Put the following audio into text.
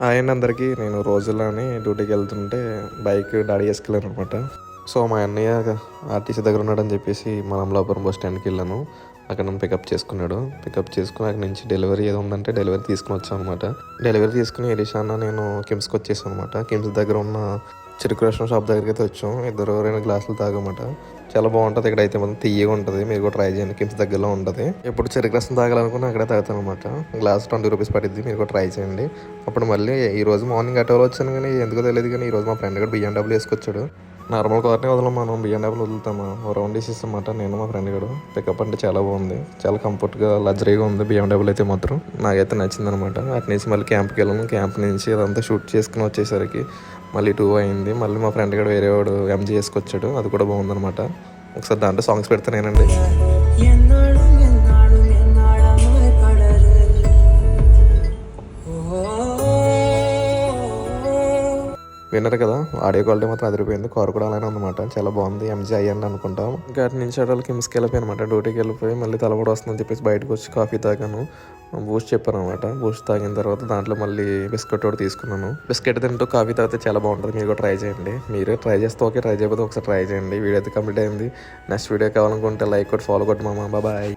ఆయన అందరికీ నేను రోజులానే డ్యూటీకి వెళ్తుంటే బైక్ డాడీ వేసుకెళ్ళాను అనమాట. సో మా అన్నయ్య ఆర్టీసీ దగ్గర ఉన్నాడని చెప్పేసి మా అమలాపురం బస్ స్టాండ్కి వెళ్ళాను. అక్కడ నన్ను పికప్ చేసుకున్నాడు. పికప్ చేసుకుని అక్కడ నుంచి డెలివరీ ఏదో ఉందంటే డెలివరీ తీసుకుని వచ్చాను అనమాట. డెలివరీ తీసుకుని ఎలిషాన్న నేను కిమ్స్కి వచ్చేసాను అనమాట. కిమ్స్ దగ్గర ఉన్న చెరుకు రసం షాప్ దగ్గరికి అయితే వచ్చాం. 2 గ్లాసులు తాగమాట. చాలా బాగుంటుంది. ఇక్కడ అయితే మొత్తం తీయగా ఉంటుంది. మీరు కూడా ట్రై చేయండి. కిమ్స్ దగ్గరలో ఉంటుంది. ఎప్పుడు చెరుకు రసం తాగాలనుకున్నా అక్కడే తాగుతాను అనమాట. గ్లాస్ 20 రూపీస్ పడుద్ది. మీరు కూడా ట్రై చేయండి. అప్పుడు మళ్ళీ ఈ రోజు మార్నింగ్ ఆటోలో వచ్చాను, కానీ ఎందుకో తెలియదు కానీ ఈ రోజు మా ఫ్రెండ్ కూడా BMW వేసుకొచ్చాడు. నార్మల్ కార్నే వదలం, మనం BMW వదులుతాము. రౌండ్ వేసేస్తామాట నేను మా ఫ్రెండ్ కూడా. పికప్ అంటే చాలా బాగుంది. చాలా కంఫర్ట్గా లగ్జరీగా ఉంది BMW అయితే మాత్రం. నాకైతే నచ్చింది అనమాట. అటు నుంచి మళ్ళీ క్యాంప్కి వెళ్ళాము. క్యాంప్ నుంచి అదంతా షూట్ చేసుకుని వచ్చేసరికి మళ్ళీ 2 అయింది. మళ్ళీ మా ఫ్రెండ్ కూడా వేరే వాడు MG వేసుకొచ్చాడు. అది కూడా బాగుందనమాట. ఒకసారి దాంట్లో సాంగ్స్ పెడతానేనండి. విన్నారు కదా, ఆడియో క్వాలిటీ మాత్రం అదిరిపోయింది. కారు కూడా అలానే ఉందన్నమాట. చాలా బాగుంది. MG అయ్యండి అనుకుంటాం. ఇంకా అటు నుంచి అటు కిమ్స్కి వెళ్ళిపోయి అనమాట. డ్యూటీకి వెళ్ళిపోయి మళ్ళీ తలబడి వస్తుందని చెప్పేసి బయటకు వచ్చి కాఫీ తాగాను. బూస్ట్ చెప్పాను అనమాట. బూస్ట్ తాగిన తర్వాత దాంట్లో మళ్ళీ బిస్కెట్ కూడా తీసుకున్నాను. బిస్కెట్ తింటూ కాఫీ తాగితే చాలా బాగుంటుంది. మీరు కూడా ట్రై చేయండి. మీరే ట్రై చేస్తే ఓకే, ట్రై చేయకపోతే ఒకసారి ట్రై చేయండి. వీడియో అయితే కంప్లీట్ అయింది. నెక్స్ట్ వీడియో కావాలనుకుంటే లైక్ కొట్టి ఫాలో కొట్టి మామ. బాయ్.